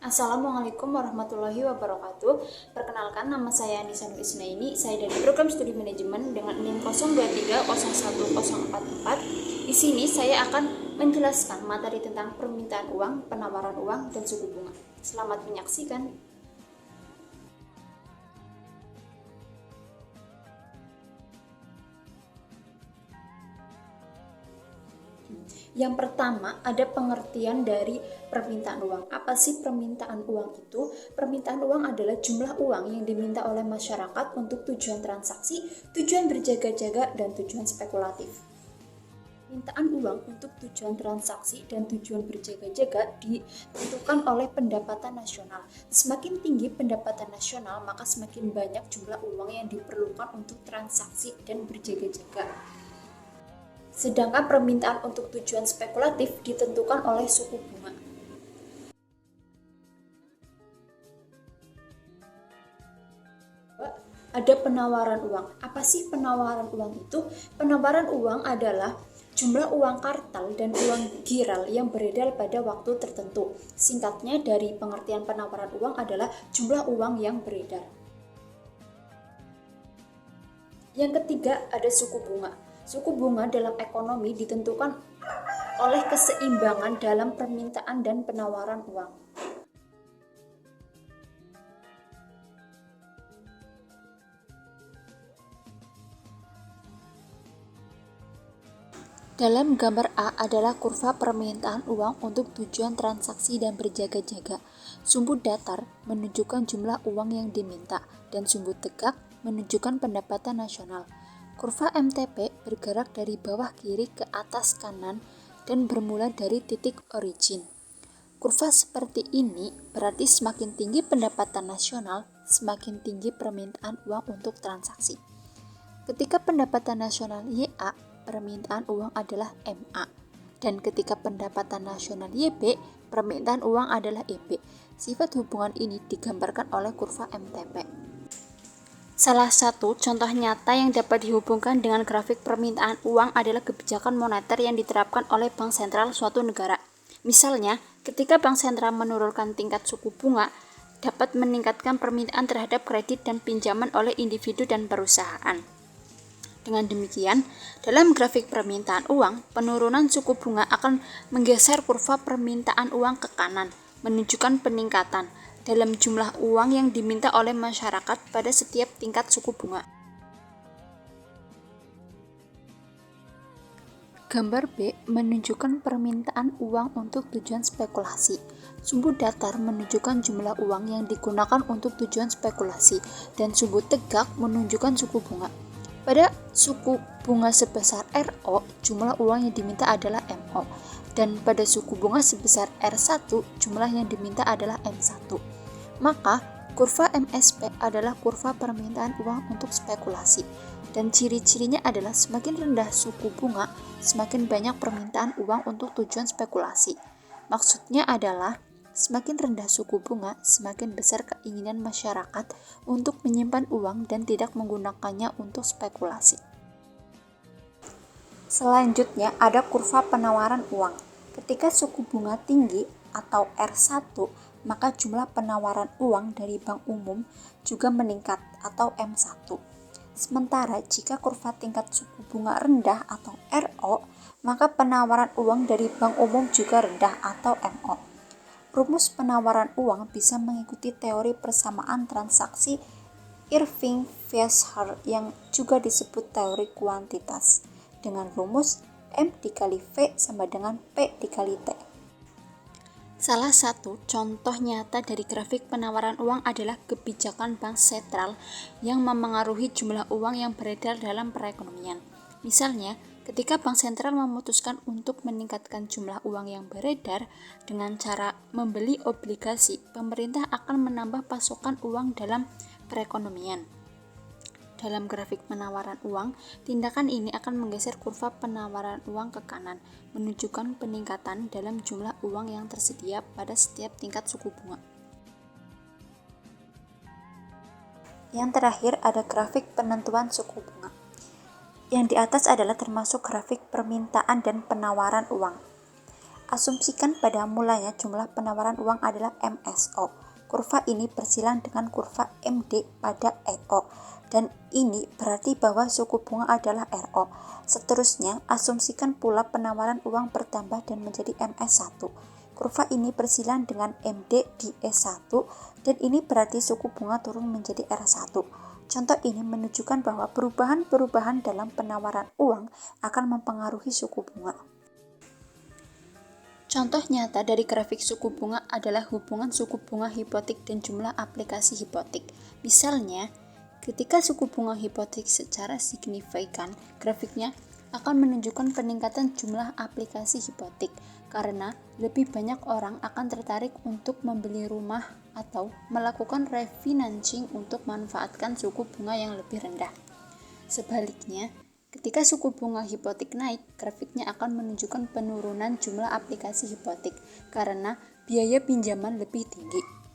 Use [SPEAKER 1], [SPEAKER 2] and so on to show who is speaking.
[SPEAKER 1] Assalamualaikum warahmatullahi wabarakatuh. Perkenalkan, nama saya Anissa Nur Isnaini. Saya dari program studi manajemen dengan NIM 02301044. Di sini saya akan menjelaskan materi tentang permintaan uang, penawaran uang, dan suku bunga. Selamat menyaksikan. Yang pertama, ada pengertian dari permintaan uang. Apa sih permintaan uang itu? Permintaan uang adalah jumlah uang yang diminta oleh masyarakat untuk tujuan transaksi, tujuan berjaga-jaga, dan tujuan spekulatif. Permintaan uang untuk tujuan transaksi dan tujuan berjaga-jaga ditentukan oleh pendapatan nasional. Semakin tinggi pendapatan nasional, maka semakin banyak jumlah uang yang diperlukan untuk transaksi dan berjaga-jaga. Sedangkan permintaan untuk tujuan spekulatif ditentukan oleh suku bunga. Ada penawaran uang. Apa sih penawaran uang itu? Penawaran uang adalah jumlah uang kartal dan uang giral yang beredar pada waktu tertentu. Singkatnya, dari pengertian penawaran uang adalah jumlah uang yang beredar. Yang ketiga, ada suku bunga. Suku bunga dalam ekonomi ditentukan oleh keseimbangan dalam permintaan dan penawaran uang. Dalam gambar A adalah kurva permintaan uang untuk tujuan transaksi dan berjaga-jaga. Sumbu datar menunjukkan jumlah uang yang diminta dan sumbu tegak menunjukkan pendapatan nasional. Kurva MTP bergerak dari bawah kiri ke atas kanan dan bermula dari titik origin. Kurva seperti ini berarti semakin tinggi pendapatan nasional, semakin tinggi permintaan uang untuk transaksi. Ketika pendapatan nasional YA, permintaan uang adalah MA. Dan ketika pendapatan nasional YB, permintaan uang adalah EB. Sifat hubungan ini digambarkan oleh kurva MTP. Salah satu contoh nyata yang dapat dihubungkan dengan grafik permintaan uang adalah kebijakan moneter yang diterapkan oleh bank sentral suatu negara. Misalnya, ketika bank sentral menurunkan tingkat suku bunga, dapat meningkatkan permintaan terhadap kredit dan pinjaman oleh individu dan perusahaan. Dengan demikian, dalam grafik permintaan uang, penurunan suku bunga akan menggeser kurva permintaan uang ke kanan, menunjukkan peningkatan dalam jumlah uang yang diminta oleh masyarakat pada setiap tingkat suku bunga. Gambar B menunjukkan permintaan uang untuk tujuan spekulasi. Sumbu datar menunjukkan jumlah uang yang digunakan untuk tujuan spekulasi dan sumbu tegak menunjukkan suku bunga. Pada suku bunga sebesar RO, jumlah uang yang diminta adalah MO. Dan pada suku bunga sebesar R1, jumlah yang diminta adalah M1. Maka, kurva MSP adalah kurva permintaan uang untuk spekulasi. Dan ciri-cirinya adalah semakin rendah suku bunga, semakin banyak permintaan uang untuk tujuan spekulasi. Maksudnya adalah, semakin rendah suku bunga, semakin besar keinginan masyarakat untuk menyimpan uang dan tidak menggunakannya untuk spekulasi. Selanjutnya ada kurva penawaran uang. Ketika suku bunga tinggi atau R1, maka jumlah penawaran uang dari bank umum juga meningkat atau M1. Sementara jika kurva tingkat suku bunga rendah atau RO, maka penawaran uang dari bank umum juga rendah atau MO. Rumus penawaran uang bisa mengikuti teori persamaan transaksi Irving-Fisher yang juga disebut teori kuantitas dengan rumus M dikali V sama dengan P dikali T. Salah satu contoh nyata dari grafik penawaran uang adalah kebijakan bank sentral yang memengaruhi jumlah uang yang beredar dalam perekonomian. Misalnya, ketika bank sentral memutuskan untuk meningkatkan jumlah uang yang beredar dengan cara membeli obligasi, pemerintah akan menambah pasokan uang dalam perekonomian. Dalam grafik penawaran uang, tindakan ini akan menggeser kurva penawaran uang ke kanan, menunjukkan peningkatan dalam jumlah uang yang tersedia pada setiap tingkat suku bunga. Yang terakhir ada grafik penentuan suku bunga. Yang di atas adalah termasuk grafik permintaan dan penawaran uang. Asumsikan pada mulanya jumlah penawaran uang adalah MSO. Kurva ini bersilang dengan kurva MD pada EO, dan ini berarti bahwa suku bunga adalah RO. Seterusnya, asumsikan pula penawaran uang bertambah dan menjadi MS1. Kurva ini bersilang dengan MD di E1, dan ini berarti suku bunga turun menjadi R1. Contoh ini menunjukkan bahwa perubahan-perubahan dalam penawaran uang akan mempengaruhi suku bunga. Contoh nyata dari grafik suku bunga adalah hubungan suku bunga hipotek dan jumlah aplikasi hipotek. Misalnya, ketika suku bunga hipotek secara signifikan, grafiknya akan menunjukkan peningkatan jumlah aplikasi hipotek karena lebih banyak orang akan tertarik untuk membeli rumah atau melakukan refinancing untuk memanfaatkan suku bunga yang lebih rendah. Sebaliknya, ketika suku bunga hipotek naik, grafiknya akan menunjukkan penurunan jumlah aplikasi hipotek karena biaya pinjaman lebih tinggi.